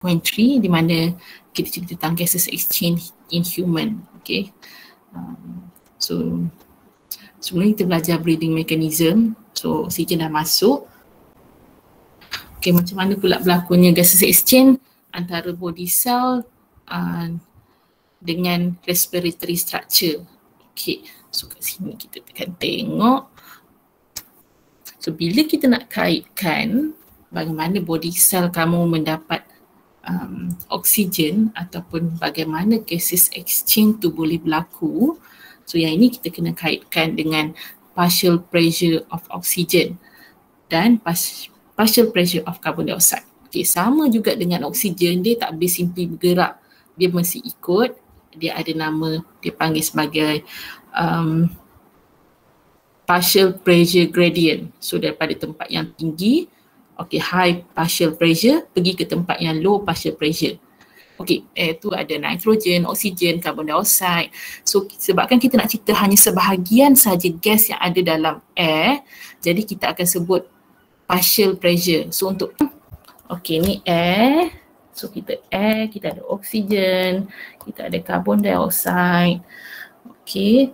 3 di mana kita cerita tentang gases exchange in human. Okay. So sebelum kita belajar breathing mechanism, so oksigen dah masuk. Okay, macam mana pula berlakunya gases exchange antara body cell dengan respiratory structure. Okay, so kat sini kita akan tengok. So bila kita nak kaitkan bagaimana body cell kamu mendapat oksigen ataupun bagaimana gases exchange tu boleh berlaku, so yang ini kita kena kaitkan dengan partial pressure of oxygen dan partial pressure of carbon dioxide. Okay, sama juga dengan oksigen, dia tak boleh simply bergerak, dia mesti ikut, dia ada nama, dia panggil sebagai partial pressure gradient. So daripada tempat yang tinggi, okay, high partial pressure, pergi ke tempat yang low partial pressure. Okay, air tu ada nitrogen, oksigen, carbon dioxide. So sebabkan kita nak cerita hanya sebahagian saja gas yang ada dalam air, jadi kita akan sebut partial pressure. So untuk, okay, ni air. So kita air, kita ada oksigen, kita ada carbon dioxide. Okay.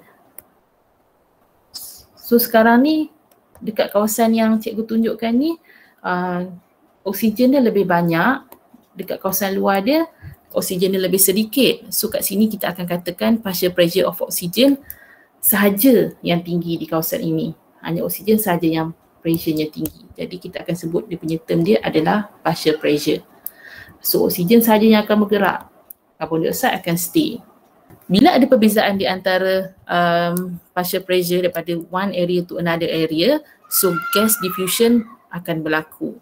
So sekarang ni dekat kawasan yang cikgu tunjukkan ni, oksigen dia lebih banyak. Dekat kawasan luar dia, oksigen dia lebih sedikit. So kat sini kita akan katakan partial pressure of oxygen sahaja yang tinggi di kawasan ini. Hanya oksigen sahaja yang pressure-nya tinggi. Jadi kita akan sebut dia punya term dia adalah partial pressure. So oksigen sahaja yang akan bergerak, carbon dioxide akan stay. Bila ada perbezaan di antara partial pressure daripada one area to another area, so gas diffusion akan berlaku.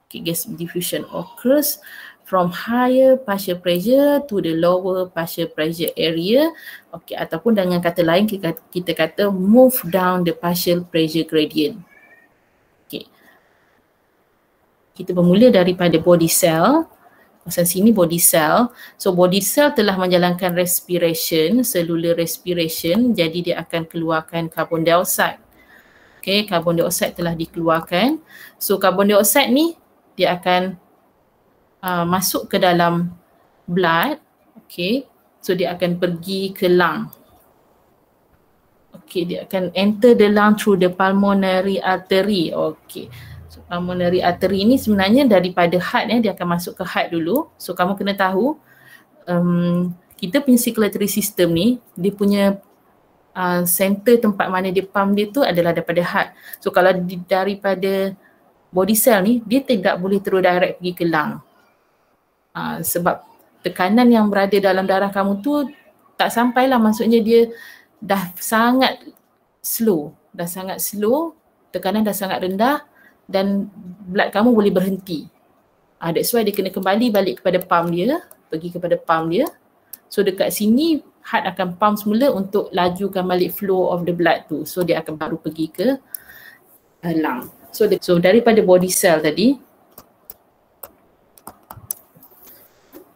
Okay, gas diffusion occurs from higher partial pressure to the lower partial pressure area. Okay, ataupun dengan kata lain kita kata move down the partial pressure gradient. Okay. Kita bermula daripada body cell. Kawasan sini body cell. So body cell telah menjalankan respiration, cellular respiration, jadi dia akan keluarkan carbon dioxide. Okay, carbon dioxide telah dikeluarkan. So carbon dioxide ni dia akan masuk ke dalam blood. Okay, so dia akan pergi ke lung. Okay, dia akan enter the lung through the pulmonary artery. Okay. Pulmonary artery ni sebenarnya daripada heart, dia akan masuk ke heart dulu. So kamu kena tahu kita punya circulatory system ni, dia punya center tempat mana dia pump dia tu adalah daripada heart. So kalau daripada body cell ni, dia tidak boleh terus direct pergi ke lung. Sebab tekanan yang berada dalam darah kamu tu tak sampailah, maksudnya dia dah sangat slow, tekanan dah sangat rendah dan blood kamu boleh berhenti. That's why dia kena kembali balik kepada pump dia, pergi kepada pump dia. So dekat sini heart akan pump semula untuk lajukan balik flow of the blood tu. So dia akan baru pergi ke lung. So daripada body cell tadi,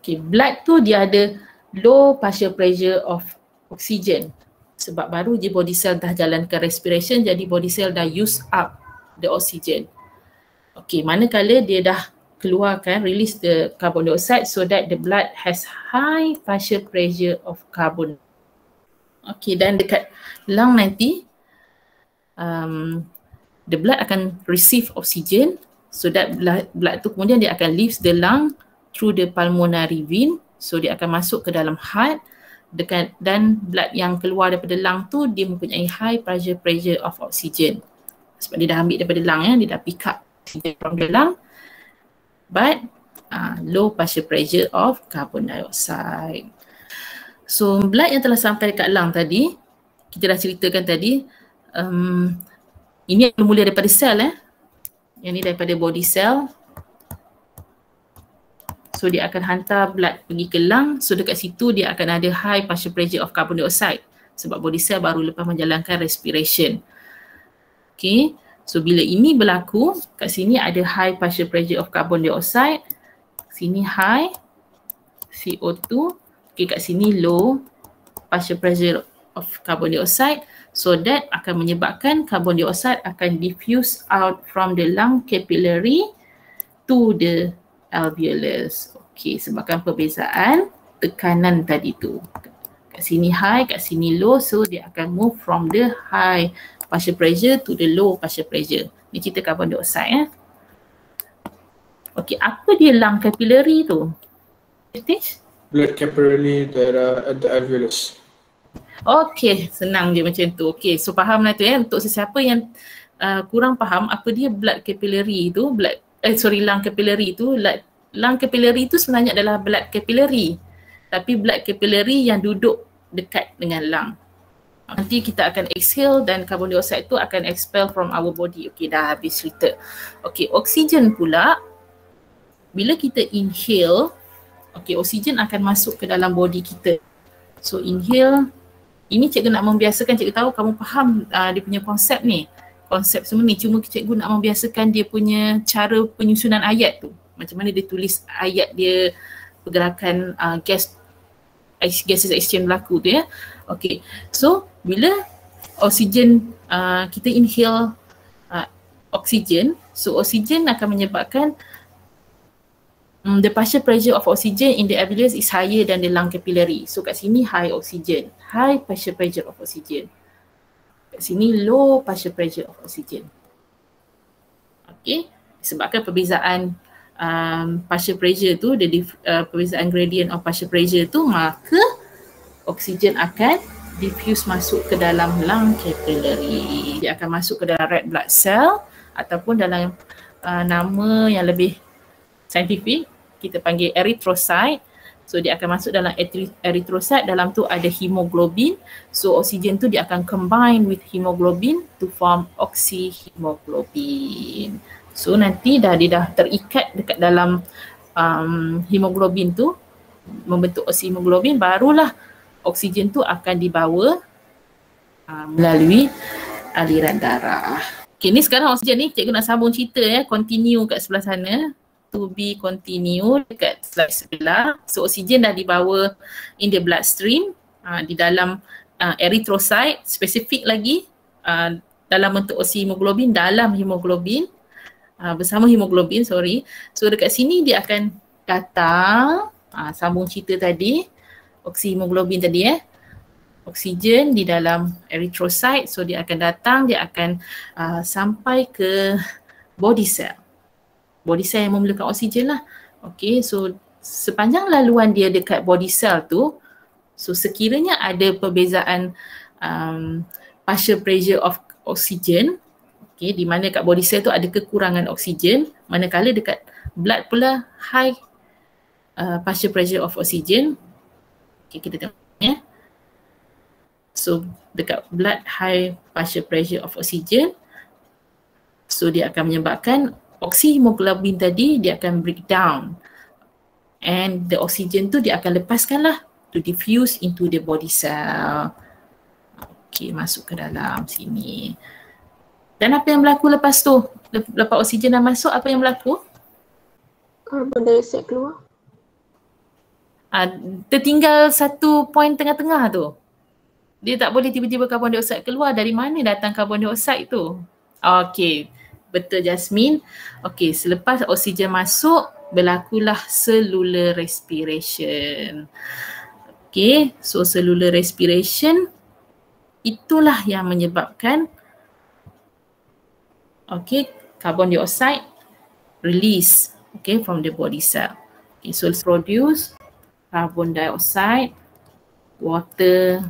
okay, blood tu dia ada low partial pressure of oxygen. Sebab baru je body cell dah jalankan respiration, jadi body cell dah use up the oxygen. Okay, manakala dia dah keluarkan, release the carbon dioxide so that the blood has high partial pressure of carbon. Okay, dan dekat lung nanti, the blood akan receive oxygen, so that blood tu kemudian dia akan leave the lung through the pulmonary vein, so dia akan masuk ke dalam heart, dan blood yang keluar daripada lung tu dia mempunyai high partial pressure of oxygen. Sebab dia dah ambil daripada lung, dia dah pick up from the lung, but low partial pressure of carbon dioxide. So blood yang telah sampai dekat lung tadi, kita dah ceritakan tadi, ini bermula daripada sel, yang ni daripada body cell. So dia akan hantar blood pergi ke lung, so dekat situ dia akan ada high partial pressure of carbon dioxide sebab body cell baru lepas menjalankan respiration. Okay, so bila ini berlaku, kat sini ada high partial pressure of carbon dioxide, sini high CO2, okay, kat sini low partial pressure of carbon dioxide, so that akan menyebabkan carbon dioxide akan diffuse out from the lung capillary to the alveolus. Okay, sebabkan perbezaan tekanan tadi tu. Kat sini high, kat sini low, so dia akan move from the high partial pressure to the low partial pressure. Ni cerita carbon dioxide. Okay, apa dia lung capillary tu? Blood capillary at the alveolus. Okay, senang je macam tu. Okay, so fahamlah tu ya. Untuk sesiapa yang kurang faham apa dia blood capillary tu, lung capillary tu, lung capillary tu sebenarnya adalah blood capillary. Tapi blood capillary yang duduk dekat dengan lung. Nanti kita akan exhale dan carbon dioxide tu akan expel from our body. Okay, dah habis cerita. Okay, oksigen pula, bila kita inhale, okay, oksigen akan masuk ke dalam body kita. So inhale, ini cikgu nak membiasakan, cikgu tahu kamu faham dia punya konsep ni. Konsep semua ni, cuma cikgu nak membiasakan dia punya cara penyusunan ayat tu. Macam mana dia tulis ayat dia, pergerakan gases exchange berlaku tu ya. Okay, so bila oksigen, kita inhale oksigen, so oksigen akan menyebabkan the partial pressure of oxygen in the alveolus is higher than the lung capillary. So kat sini high oxygen, high partial pressure of oxygen. Kat sini low partial pressure of oxygen. Okay, sebabkan perbezaan partial pressure tu, perbezaan gradient of partial pressure tu, maka oksigen akan diffuse masuk ke dalam lung capillary. Dia akan masuk ke dalam red blood cell ataupun dalam nama yang lebih saintifik kita panggil erythrocyte. So dia akan masuk dalam erythrocyte, dalam tu ada hemoglobin. So oksigen tu dia akan combine with hemoglobin to form oxyhemoglobin. So nanti dia dah terikat dekat dalam hemoglobin tu, membentuk oxyhemoglobin, barulah oksigen tu akan dibawa melalui aliran darah. Okay, ni sekarang oksigen ni cikgu nak sambung cerita ya, continue kat sebelah sana. To be continue dekat slide sebelah. So oksigen dah dibawa in the bloodstream, di dalam erythrocyte, spesifik lagi dalam bentuk oxyhemoglobin, dalam hemoglobin, bersama hemoglobin, sorry. So dekat sini dia akan datang, sambung cerita tadi, oxyhemoglobin tadi oksigen di dalam erythrocyte, so dia akan datang, dia akan sampai ke body cell. Body cell yang memerlukan oksigen lah. Okay, so sepanjang laluan dia dekat body cell tu, so sekiranya ada perbezaan partial pressure of oxygen, okay, di mana kat body cell tu ada kekurangan oksigen, manakala dekat blood pula high partial pressure of oxygen. Okay, kita tengok ya. So dekat blood high partial pressure of oxygen, so dia akan menyebabkan oxyhemoglobin tadi dia akan breakdown, and the oxygen tu dia akan lepaskan lah to diffuse into the body cell. Okay, masuk ke dalam sini. Dan apa yang berlaku lepas tu? Lepas oksigen dah masuk, apa yang berlaku? Carbon dioxide keluar. Tertinggal satu point tengah-tengah tu. Dia tak boleh tiba-tiba carbon dioxide keluar. Dari mana datang carbon dioxide tu? Okay, betul Jasmine. Okay, selepas oksigen masuk, berlakulah cellular respiration. Okay, so cellular respiration itulah yang menyebabkan carbon dioxide release from the body cell. Okay, so let's produce carbon dioxide, water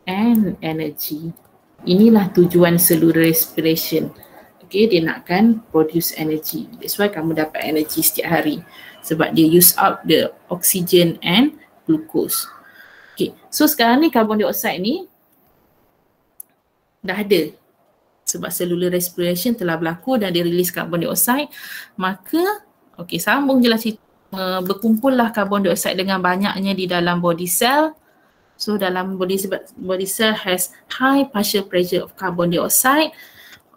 and energy. Inilah tujuan cellular respiration. Okay, dia nakkan produce energy. That's why kamu dapat energy setiap hari, sebab dia use up the oxygen and glucose. Okay, so sekarang ni carbon dioxide ni dah ada sebab cellular respiration telah berlaku dan dia release carbon dioxide. Maka sambung je lah cerita. Berkumpullah carbon dioxide dengan banyaknya di dalam body cell. So dalam body cell has high partial pressure of carbon dioxide.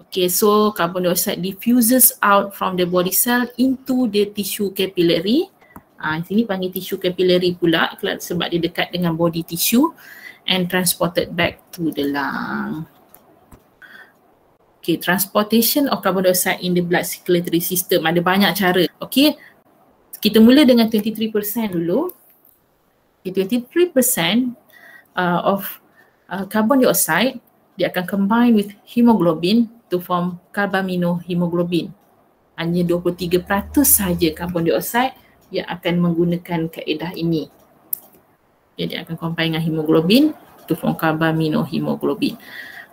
Okay, so carbon dioxide diffuses out from the body cell into the tissue capillary. Sini panggil tissue capillary pula sebab dia dekat dengan body tissue, and transported back to the lung. Okay, transportation of carbon dioxide in the blood circulatory system ada banyak cara. Okay, kita mula dengan 23% dulu. Okay, 23% of carbon dioxide, dia akan combine with hemoglobin to form carbaminohemoglobin. Hanya 23% sahaja carbon dioxide yang akan menggunakan kaedah ini. Jadi akan combine dengan hemoglobin to form carbaminohemoglobin.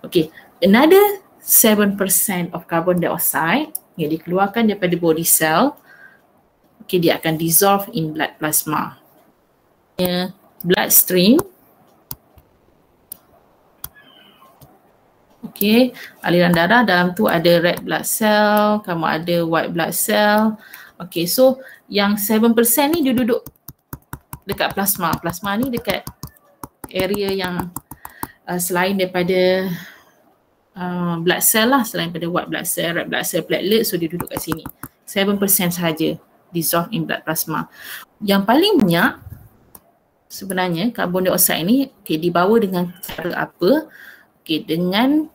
Okay, another 7% of carbon dioxide yang dikeluarkan daripada body cell, okay, dia akan dissolve in blood plasma. Bloodstream, okay, aliran darah, dalam tu ada red blood cell, kamu ada white blood cell. Okay, so yang 7% ni dia duduk dekat plasma. Plasma ni dekat area yang selain daripada blood cell lah, selain daripada white blood cell, red blood cell, platelet, so dia duduk kat sini. 7% sahaja dissolve in blood plasma. Yang paling banyak sebenarnya karbon dioksida ni, okay, dibawa dengan cara apa? Okay, dengan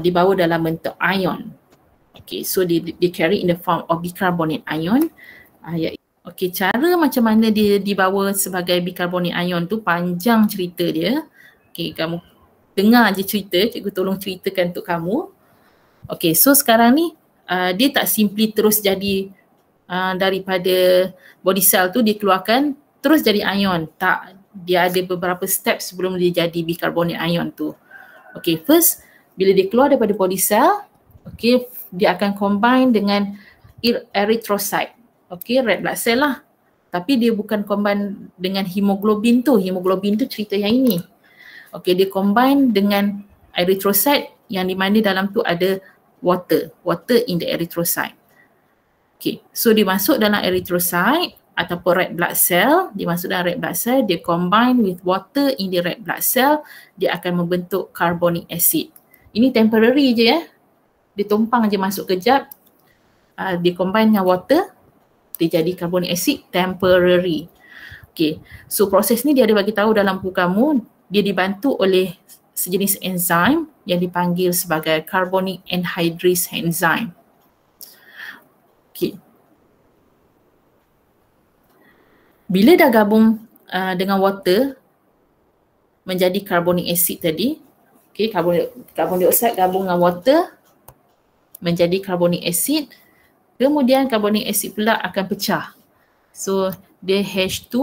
dibawa dalam bentuk ion. Okay, so dia carry in the form of bicarbonate ion. Okay, cara macam mana dia dibawa sebagai bicarbonate ion tu panjang cerita dia. Okay, kamu dengar je cerita, cikgu tolong ceritakan untuk kamu. Okay, so sekarang ni dia tak simply terus jadi daripada body cell tu dikeluarkan terus jadi ion. Tak, dia ada beberapa step sebelum dia jadi bicarbonate ion tu. Okay, first bila dia keluar daripada body cell, okay, dia akan combine dengan erythrocyte. Okay, red blood cell lah. Tapi dia bukan combine dengan hemoglobin tu. Hemoglobin tu cerita yang ini. Okay, dia combine dengan erythrocyte yang di mana dalam tu ada water. Water in the erythrocyte. Okay, so dia masuk dalam erythrocyte ataupun red blood cell. Dia masuk dalam red blood cell. Dia combine with water in the red blood cell. Dia akan membentuk carbonic acid. Ini temporary je ya. Dia tumpang je masuk kejap. Dia combine dengan water. Dia jadi carbonic acid temporary. Okay, so proses ni dia ada bagi tahu dalam buku kamu. Dia dibantu oleh sejenis enzim yang dipanggil sebagai carbonic anhydrase enzyme. Okay. Bila dah gabung dengan water menjadi carbonic acid tadi, okay, carbon dioxide gabung dengan water menjadi carbonic acid. Kemudian carbonic acid pula akan pecah. So dia H2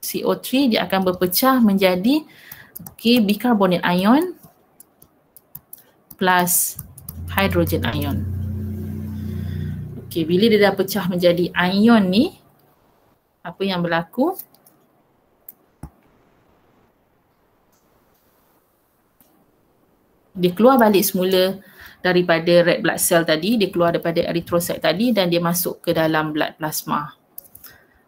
CO3 dia akan berpecah menjadi bicarbonate ion plus hydrogen ion. Okay, bila dia dah pecah menjadi ion ni, apa yang berlaku? Dia keluar balik semula daripada red blood cell tadi, dia keluar daripada erythrocyte tadi dan dia masuk ke dalam blood plasma.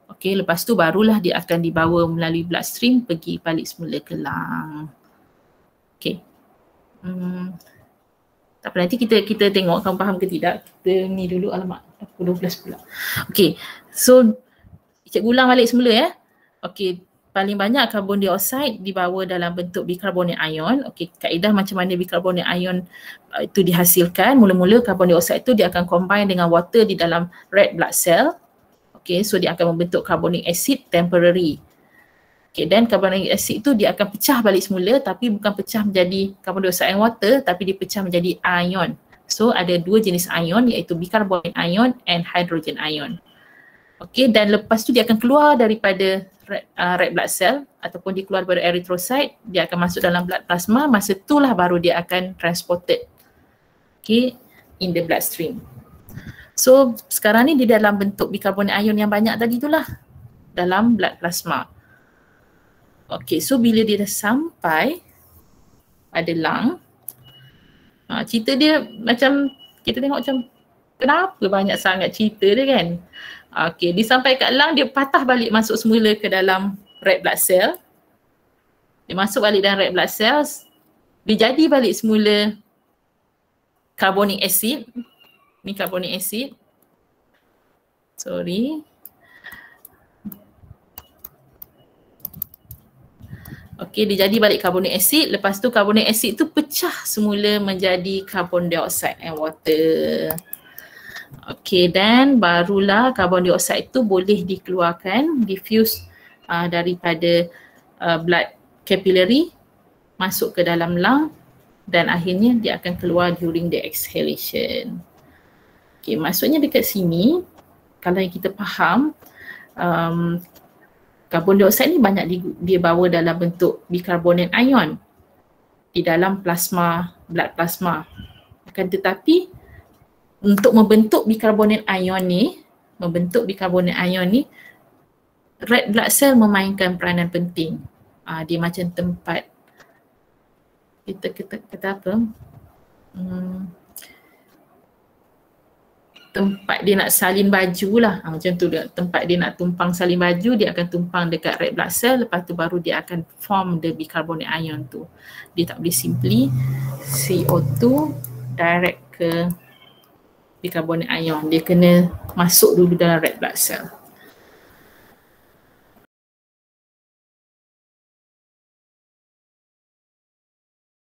Okey, lepas tu barulah dia akan dibawa melalui bloodstream pergi balik semula ke lung. Okey. Tak apa, nanti kita tengok kamu faham ke tidak. Kita ni dulu, alamak, pukul 12 pula. Okey, so cikgu ulang balik semula ya. Okey. Paling banyak karbon dioksida dibawa dalam bentuk bicarbonate ion. Okey, kaedah macam mana bicarbonate ion itu dihasilkan. Mula-mula karbon dioksida itu dia akan combine dengan water di dalam red blood cell. Okey, so dia akan membentuk carbonic acid temporary. Okey, dan carbonic acid itu dia akan pecah balik semula tapi bukan pecah menjadi karbon dioksida and water tapi dia pecah menjadi ion. So ada dua jenis ion iaitu bicarbonate ion and hydrogen ion. Okey, dan lepas tu dia akan keluar daripada red blood cell ataupun dia keluar daripada erythrocyte, dia akan masuk dalam blood plasma, masa itulah baru dia akan transported in the bloodstream. So sekarang ni dia dalam bentuk bicarbonate ion yang banyak tadi itulah dalam blood plasma. Okay, so bila dia dah sampai pada lung, cerita dia macam kita tengok macam kenapa banyak sangat cerita dia kan. Okay, dia sampai kat lung, dia patah balik masuk semula ke dalam red blood cell. Dia masuk balik dalam red blood cells. Dia jadi balik semula carbonic acid. Ni carbonic acid. Sorry. Okey, dia jadi balik carbonik acid. Lepas tu carbonik acid tu pecah semula menjadi carbon dioxide and water. Okey, dan barulah carbon dioxide tu boleh dikeluarkan, diffuse daripada blood capillary masuk ke dalam lung dan akhirnya dia akan keluar during the exhalation. Okey, maksudnya dekat sini kalau yang kita faham karbon dioksida ni banyak dia bawa dalam bentuk bicarbonate ion di dalam plasma, blood plasma. Akan tetapi untuk membentuk bicarbonate ion ni, red blood cell memainkan peranan penting. Dia macam tempat kita apa? Tempat dia nak salin baju lah, macam tu dia. Tempat dia nak tumpang salin baju, dia akan tumpang dekat red blood cell, lepas tu baru dia akan form the bicarbonate ion tu. Dia tak boleh simply CO2 direct ke bicarbonate ion, dia kena masuk dulu dalam red blood cell.